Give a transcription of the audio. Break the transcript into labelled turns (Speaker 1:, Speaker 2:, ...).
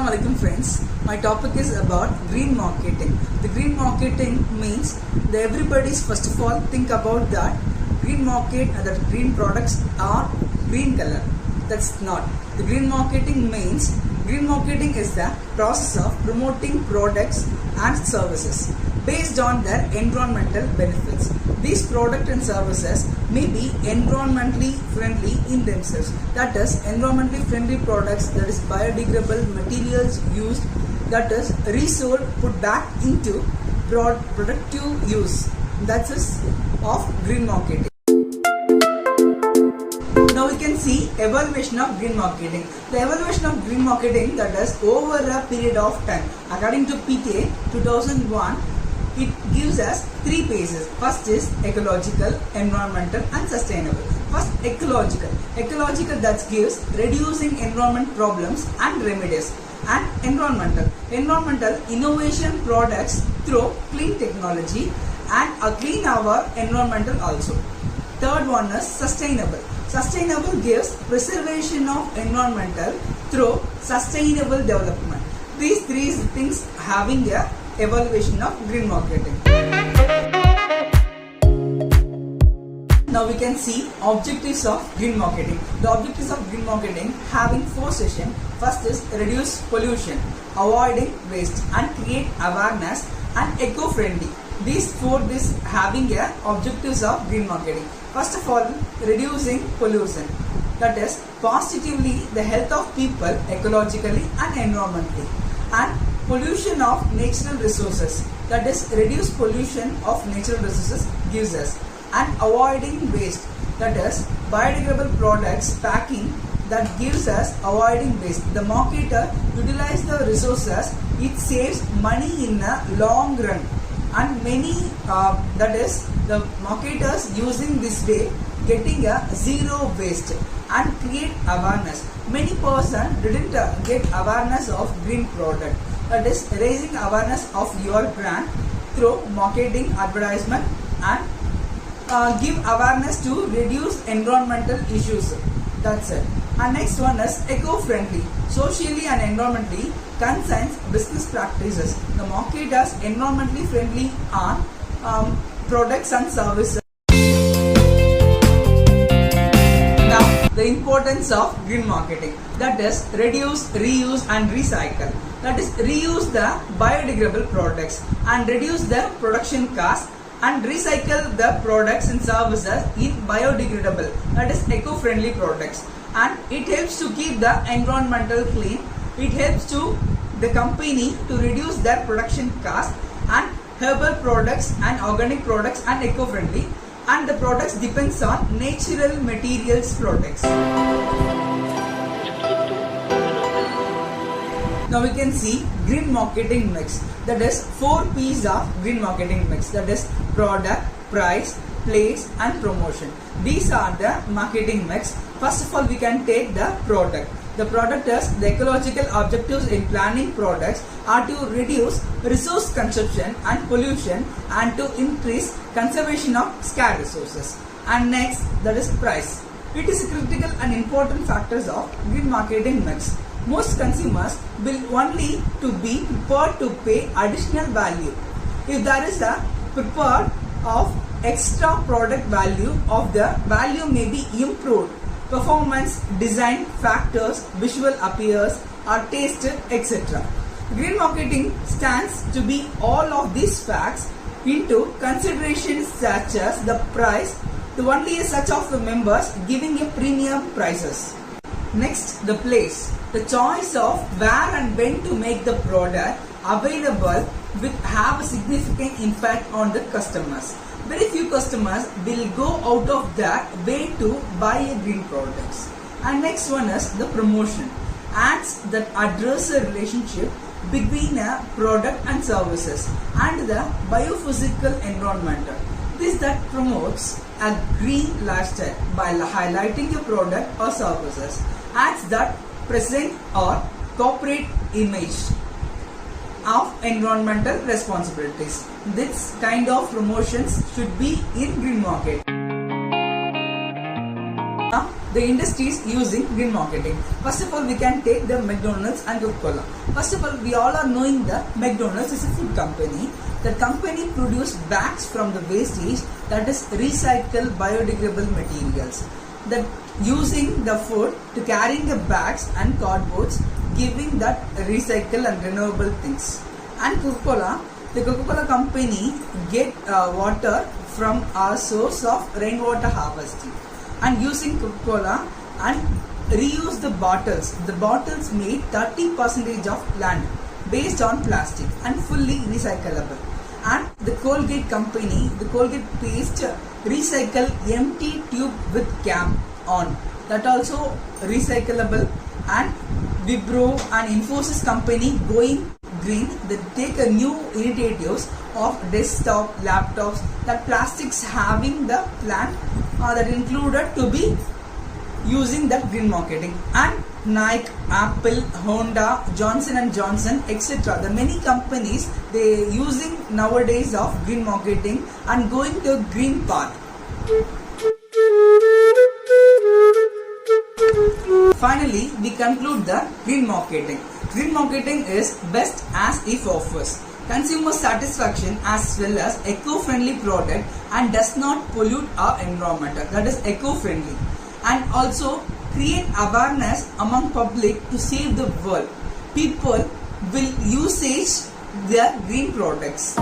Speaker 1: Assalamualaikum friends. My topic is about green marketing. The green marketing means that everybody's first of all think about that green market and that green products are green color. That's not. The green marketing means green marketing is the process of promoting products and services based on their environmental benefits. These products and services may be environmentally friendly in themselves. That is, environmentally friendly products, that is biodegradable materials used, that is resold, put back into productive use. That is of green marketing. Now we can see evaluation of green marketing. The evaluation of green marketing, that is over a period of time. According to PTA 2001, it gives us three phases. First is ecological, environmental and sustainable. First, ecological. Ecological, that gives reducing environment problems and remedies. And environmental. Environmental, innovation products through clean technology and clean our environmental also. Third one is sustainable. Sustainable gives preservation of environmental through sustainable development. These three things having a evaluation of green marketing. Now we can see objectives of green marketing. The objectives of green marketing having four sessions. First is reduce pollution, avoiding waste and create awareness and eco-friendly. These four is having a objectives of green marketing. First of all, reducing pollution. That is positively the health of people ecologically and environmentally. And pollution of natural resources, that is reduce pollution of natural resources gives us. And avoiding waste, that is biodegradable products packing, that gives us avoiding waste. The marketer utilize the resources, it saves money in a long run. And many that is the marketers using this way getting a zero waste and create awareness. Many person didn't get awareness of green product. That is raising awareness of your brand through marketing, advertisement and give awareness to reduce environmental issues. That's it. And next one is eco-friendly. Socially and environmentally conscious business practices. The marketers environmentally friendly on products and services. The importance of green marketing, that is reduce, reuse and recycle. That is reuse the biodegradable products and reduce the production cost and recycle the products and services in biodegradable, that is eco-friendly products. And it helps to keep the environmental clean. It helps to the company to reduce their production cost and herbal products and organic products and eco-friendly. And the products depends on natural materials products. Now we can see green marketing mix. That is 4 P's of green marketing mix. That is product, price, place and promotion. These are the marketing mix. First of all, we can take the product. The product is the ecological objectives in planning products are to reduce resource consumption and pollution and to increase conservation of scarce resources. And next, that is price. It is a critical and important factors of green marketing mix. Most consumers will only to be prepared to pay additional value if there is a prepared of extra product value of the value may be improved. Performance, design, factors, visual appears, or taste, etc. Green marketing stands to be all of these facts into considerations such as the price, to only such of the members giving a premium prices. Next, the place. The choice of where and when to make the product available will have a significant impact on the customers. Very few customers will go out of their way to buy a green products. And next one is the promotion. Ads that address a relationship between a product and services and the biophysical environment. This that promotes a green lifestyle by highlighting a product or services. Ads that present or corporate image of environmental responsibilities. This kind of promotions should be in green market. Now, the industries using green marketing. First of all, we can take the McDonald's and Coca-Cola. First of all, we all are knowing that McDonald's is a food company. The company produces bags from the wastage, that is recycled biodegradable materials, that using the food to carrying the bags and cardboards, giving that recycle and renewable things. And Coca-Cola, the Coca-Cola company get water from our source of rainwater harvesting, and using Coca-Cola and reuse the bottles. The bottles made 30% of land based on plastic and fully recyclable. And the Colgate company, the Colgate paste recycle empty tube with cap on, that also recyclable. And Wipro and Infosys company going green, they take a new initiatives of desktop laptops that plastics having the plant that included to be using that green marketing. And Nike, Apple, Honda, Johnson & Johnson, etc. The many companies they using nowadays of green marketing and going to green path. Finally, we conclude the green marketing. Green marketing is best as it offers consumer satisfaction as well as eco-friendly product and does not pollute our environment. That is eco-friendly, and also create awareness among public to save the world. People will usage their green products.